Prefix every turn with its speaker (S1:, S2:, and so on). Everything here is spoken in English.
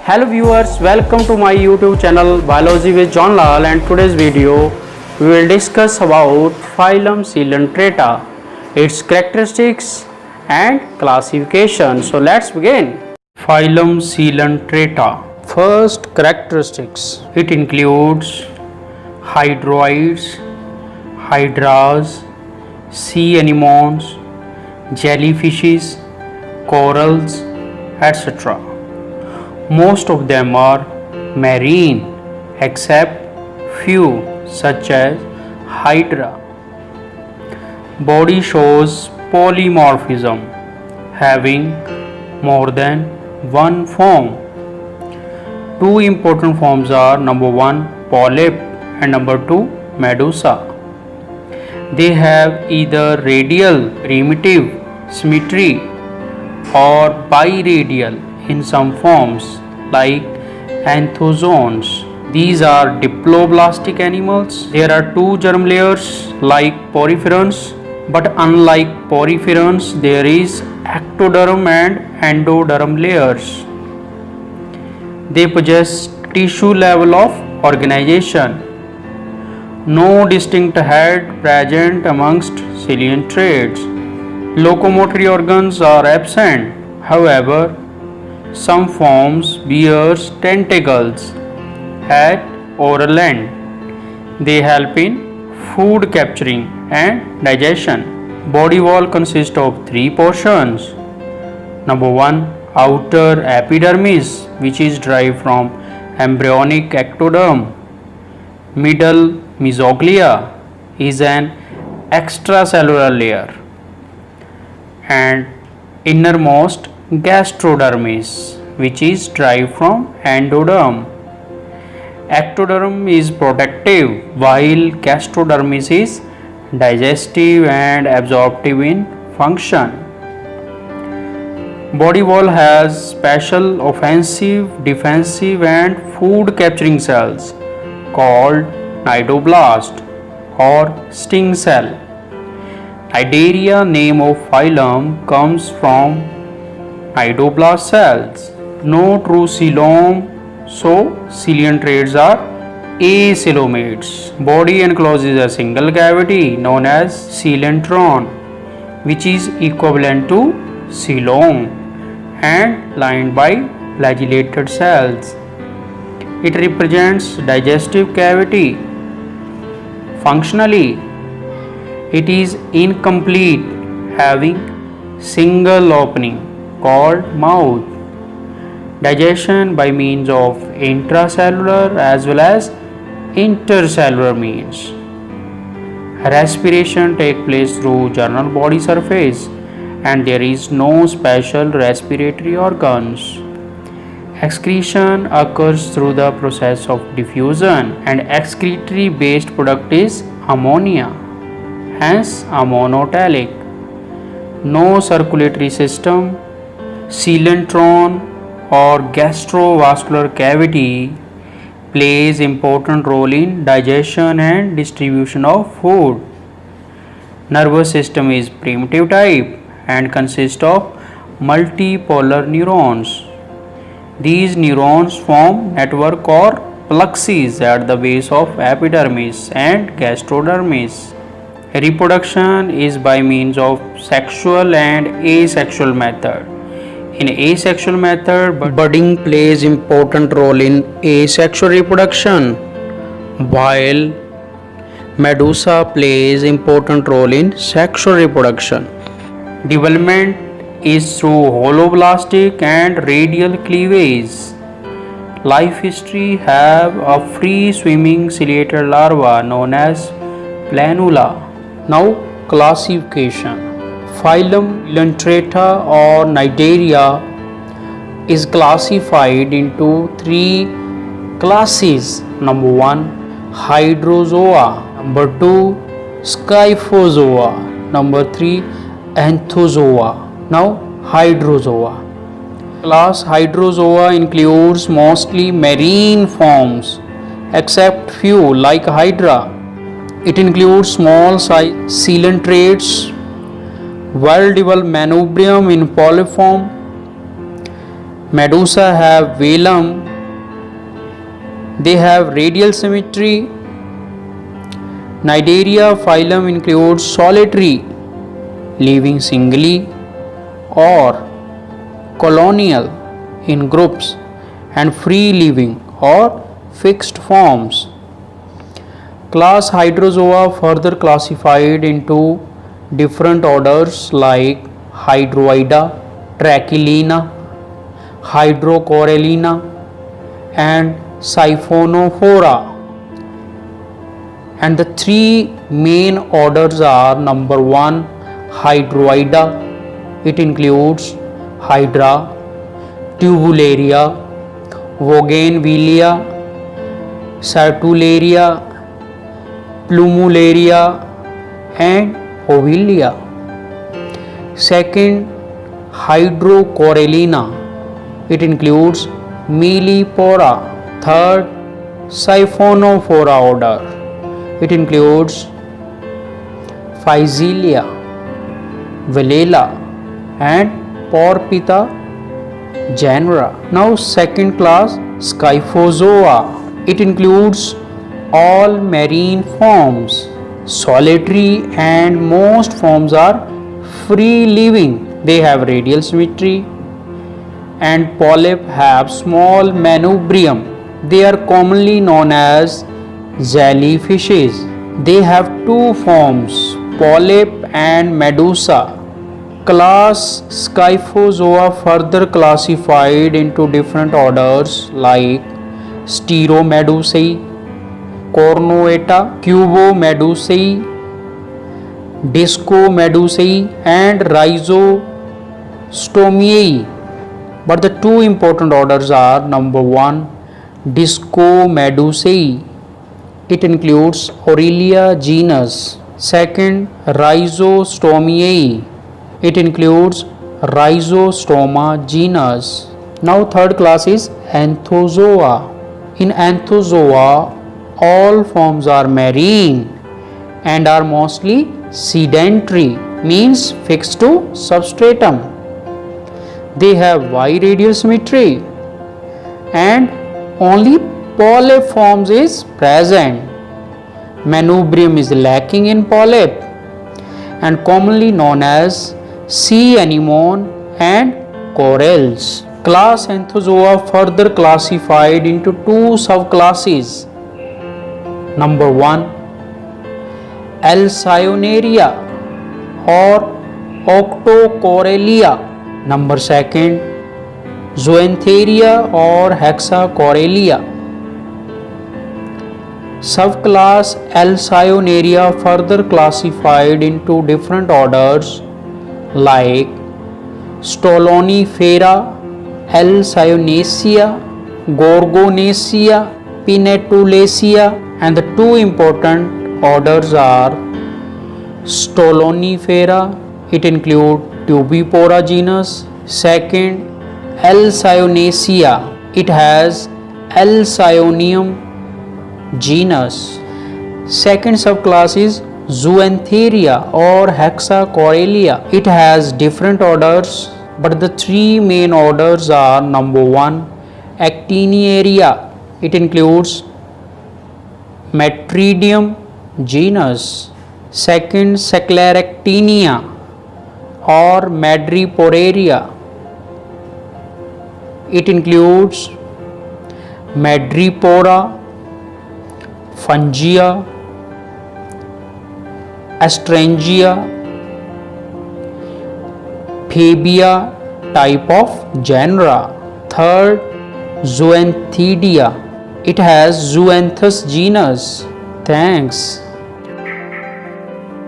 S1: Hello viewers, welcome to my YouTube channel Biology with John Lal, and today's video we will discuss about phylum Coelenterata, its characteristics and classification. So let's begin. Phylum Coelenterata. First characteristics. It includes hydroids, hydras, sea anemones, jellyfishes, corals, etc. Most of them are marine except few such as hydra. Body shows polymorphism, having more than one form. Two important forms are number 1 polyp and number 2 medusa. They have either radial primitive symmetry or biradial in some forms like anthozoans. These are diploblastic animals. There are two germ layers like poriferans, but unlike poriferans there is ectoderm and endoderm layers. They possess tissue level of organization. No distinct head present amongst coelentrates. Locomotory organs are absent. However, some forms bears tentacles at oral end. They help in food capturing and digestion. Body wall consists of three portions. Number 1 outer epidermis, which is derived from embryonic ectoderm. Middle mesoglea is an extracellular layer, and innermost gastrodermis, which is derived from endoderm. Ectoderm is protective while gastrodermis is digestive and absorptive in function. Body wall has special offensive, defensive and food capturing cells called cnidoblast or sting cell. Cnidaria, name of phylum, comes from cnidoblast cells. No true coelom, so coelentrates are acoelomates. Body encloses a single cavity known as coelentron, which is equivalent to coelom and lined by flagellated cells. It represents digestive cavity. Functionally, it is incomplete, having single opening called mouth. Digestion by means of intracellular as well as intercellular means. Respiration takes place through general body surface, and there is no special respiratory organs. Excretion occurs through the process of diffusion, and excretory based product is ammonia, hence ammonotelic. No circulatory system. Coelentron or gastrovascular cavity plays important role in digestion and distribution of food. Nervous system is primitive type and consists of multipolar neurons. These neurons form network or plexus at the base of epidermis and gastrodermis. Reproduction is by means of sexual and asexual method. In asexual method, budding plays important role in asexual reproduction, while medusa plays important role in sexual reproduction. Development is through holoblastic and radial cleavage. Life history have a free swimming ciliated larva known as planula. Now classification. Phylum Coelenterata or Cnidaria is classified into three classes. Number 1 Hydrozoa, number 2 Scyphozoa, number 3 Anthozoa. Now Hydrozoa. Class Hydrozoa includes mostly marine forms except few like Hydra. It includes small size coelentrates, well-developed manubrium in polyp form, Medusa have velum. They have radial symmetry. Cnidaria phylum includes solitary, living singly, or colonial in groups, and free living or fixed forms. Class Hydrozoa further classified into different orders like Hydroida, Trachyliana, Hydrocorallina, and Siphonophora. And the three main orders are: number 1, Hydroida. It includes Hydra, Tubularia, Bougainvillea, Sertularia, Plumularia, and Ovilia. Second, Hydrocorallina. It includes Millipora. Third, Siphonophora order. It includes Physalia, Vellela, and Porpita genera. Now second class, Scyphozoa. It includes all marine forms. Solitary and most forms are free living. They have radial symmetry, and polyp have small manubrium. They are commonly known as jellyfishes. They have two forms, polyp and medusa. Class Scyphozoa further classified into different orders like Steromedusae, Cornuata, Cubomedusae, Discomedusae, and Rhizostomiae. But the two important orders are: number 1, Discomedusae. It includes Aurelia genus. Second, Rhizostomiae. It includes Rhizostoma genus. Now third class is Anthozoa. In Anthozoa, all forms are marine and are mostly sedentary, means fixed to substratum. They have Y radial symmetry and only polyp forms is present. Manubrium is lacking in polyp and commonly known as sea anemone and corals. Class Anthozoa further classified into two subclasses. Number 1, Alcyonaria or Octocorallia. Number 2, Zoantheria or Hexacorallia. Subclass Alcyonaria further classified into different orders like Stolonifera, Alcyonacea, Gorgonacea, Pinnatulacea, and the two important orders are Stolonifera. It includes Tubipora genus. Second, Alcyonacea. It has Alcyonium genus. Second subclass is Zoantheria or Hexacorallia. It has different orders, but the three main orders are: number 1, Actiniaria. It includes Metridium genus. Second, Scleractinia or Madreporaria. It includes Madrepora, Fungia, Astrangia, Fabia type of genera. Third, Zoanthidia. It has Zoanthus genus. Thanks.